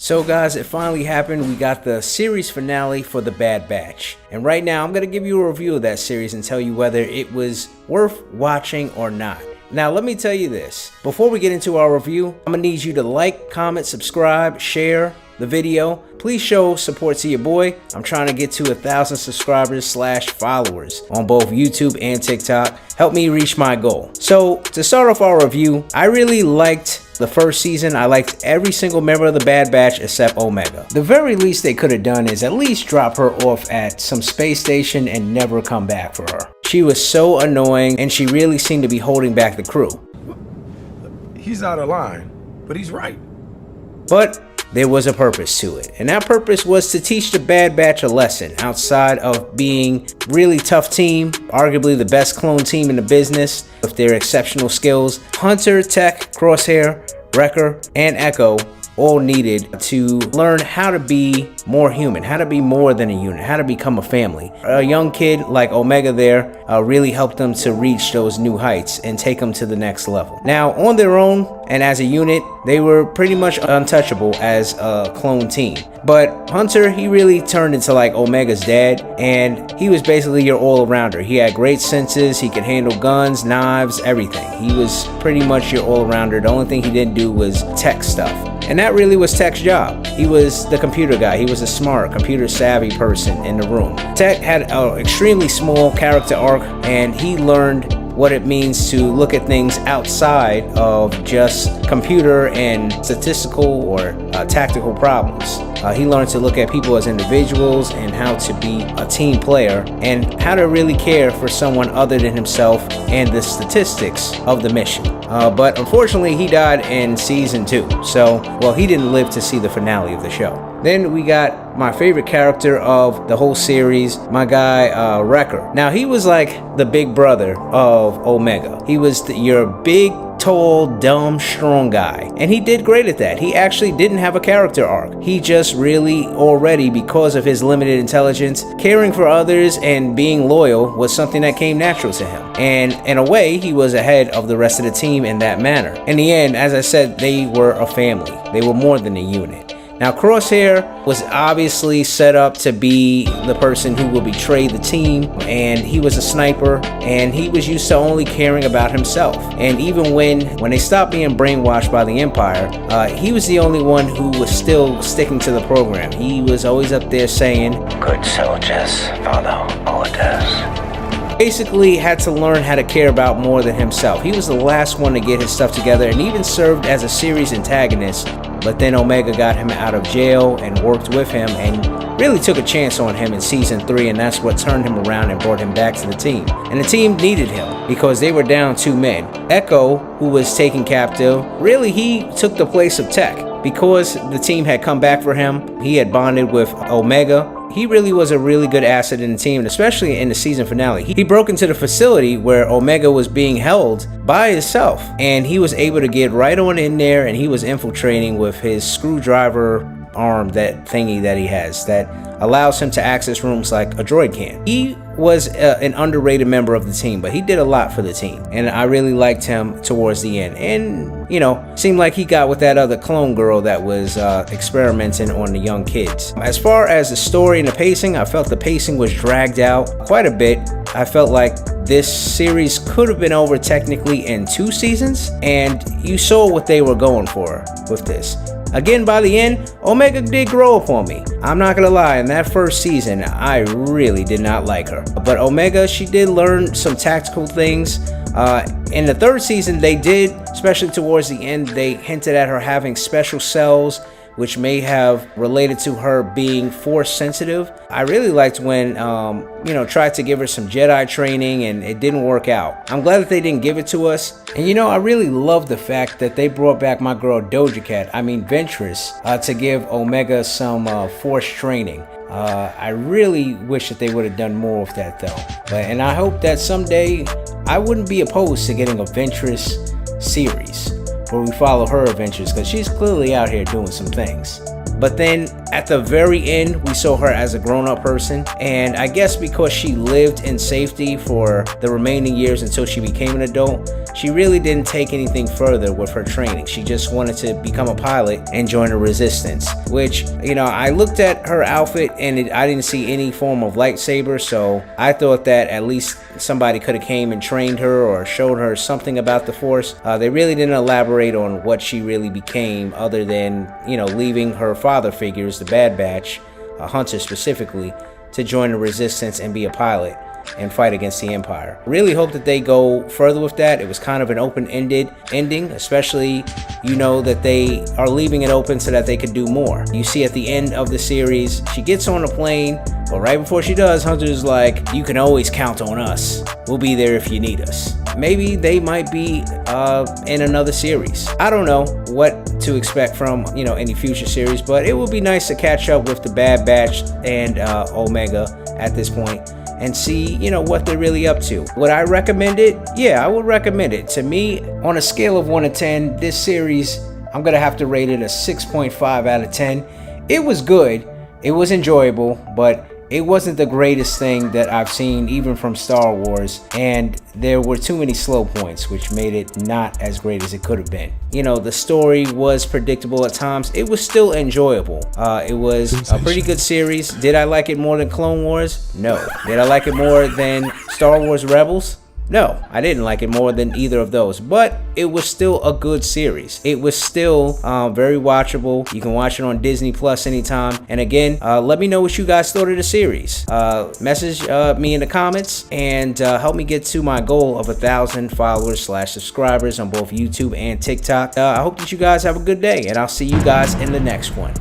So guys, it finally happened. We got the series finale for The Bad Batch. And right now, I'm going to give you a review of that series and tell you whether it was worth watching or not. Now, let me tell you this. Before we get into our review, I'm going to need you to like, comment, subscribe, share the video. Please show support to your boy. I'm trying to get to 1,000 subscribers / followers on both YouTube and TikTok. Help me reach my goal. So to start off our review, I really liked the first season. I liked every single member of the Bad Batch except Omega. The very least they could have done is at least drop her off at some space station and never come back for her. She was so annoying and she really seemed to be holding back the crew. He's out of line, but he's right. But there was a purpose to it, and that purpose was to teach the Bad Batch a lesson outside of being really tough team, arguably the best clone team in the business with their exceptional skills. Hunter, Tech, Crosshair, Wrecker, and Echo all needed to learn how to be more human, how to be more than a unit, how to become a family. A young kid like Omega there really helped them to reach those new heights and take them to the next level. Now, on their own and as a unit, they were pretty much untouchable as a clone team. But Hunter, he really turned into like Omega's dad, and he was basically your all-arounder. He had great senses, he could handle guns, knives, everything. He was pretty much your all-arounder. The only thing he didn't do was tech stuff. And that really was Tech's job. He was the computer guy. He was a smart, computer-savvy person in the room. Tech had an extremely small character arc, and he learned what it means to look at things outside of just computer and statistical or tactical problems. He learned to look at people as individuals and how to be a team player and how to really care for someone other than himself and the statistics of the mission. But unfortunately, he died in season 2. So, well, he didn't live to see the finale of the show. Then we got my favorite character of the whole series, my guy Wrecker. Now, he was like the big brother of Omega. He was your big, tall, dumb, strong guy. And he did great at that. He actually didn't have a character arc. He just really already, because of his limited intelligence, caring for others and being loyal was something that came natural to him. And in a way, he was ahead of the rest of the team in that manner. In the end, as I said, they were a family. They were more than a unit. Now, Crosshair was obviously set up to be the person who will betray the team, and he was a sniper, and he was used to only caring about himself. And even when they stopped being brainwashed by the Empire, he was the only one who was still sticking to the program. He was always up there saying, "Good soldiers follow orders." Basically had to learn how to care about more than himself. He was the last one to get his stuff together and even served as a series antagonist, but then Omega got him out of jail and worked with him and really took a chance on him in season 3, and that's what turned him around and brought him back to the team. And the team needed him because they were down 2 men. Echo, who was taken captive, really he took the place of Tech. Because the team had come back for him, he had bonded with Omega. He really was a really good asset in the team, especially in the season finale. He broke into the facility where Omega was being held by himself, and he was able to get right on in there, and he was infiltrating with his screwdriver arm, that thingy that he has that allows him to access rooms like a droid can. He was an underrated member of the team, but he did a lot for the team, and I really liked him towards the end. And you know, seemed like he got with that other clone girl that was experimenting on the young kids. As far as the story and the pacing, I felt the pacing was dragged out quite a bit. I felt like this series could have been over technically in 2 seasons, and you saw what they were going for with this. Again, by the end, Omega did grow up on me. I'm not gonna lie, in that first season, I really did not like her. But Omega, she did learn some tactical things. In the 3rd season, they did, especially towards the end, they hinted at her having special cells, which may have related to her being force sensitive. I really liked when, tried to give her some Jedi training and it didn't work out. I'm glad that they didn't give it to us. And I really love the fact that they brought back my girl Ventress, to give Omega some force training. I really wish that they would have done more with that though. And I hope that someday I wouldn't be opposed to getting a Ventress series where we follow her adventures, because she's clearly out here doing some things. But then at the very end, we saw her as a grown-up person, and I guess because she lived in safety for the remaining years until she became an adult, she really didn't take anything further with her training. She just wanted to become a pilot and join the Resistance, which, you know, I looked at her outfit and I didn't see any form of lightsaber, so I thought that at least somebody could have came and trained her or showed her something about the Force. They really didn't elaborate on what she really became, other than, you know, leaving her father figures, the Bad Batch, Hunter specifically, to join the Resistance and be a pilot and fight against the Empire. Really hope that they go further with that. It was kind of an open-ended ending, especially, you know, that they are leaving it open so that they could do more. You see at the end of the series, she gets on a plane, but right before she does, Hunter's like, "You can always count on us. We'll be there if you need us." Maybe they might be in another series. I don't know what to expect from, you know, any future series, but it would be nice to catch up with the Bad Batch and Omega at this point and see, you know, what they're really up to. Would I recommend it? Yeah, I would recommend it. To me, on a scale of 1 to 10, this series, I'm gonna have to rate it a 6.5 out of 10. It was good, it was enjoyable, but it wasn't the greatest thing that I've seen even from Star Wars, and there were too many slow points, which made it not as great as it could have been. You know, the story was predictable at times. It was still enjoyable. It was a pretty good series. Did I like it more than Clone Wars? No. Did I like it more than Star Wars Rebels? No, I didn't like it more than either of those, but it was still a good series. It was still very watchable. You can watch it on Disney Plus anytime. And again, let me know what you guys thought of the series. Message me in the comments and help me get to my goal of 1,000 followers/subscribers on both YouTube and TikTok. I hope that you guys have a good day, and I'll see you guys in the next one.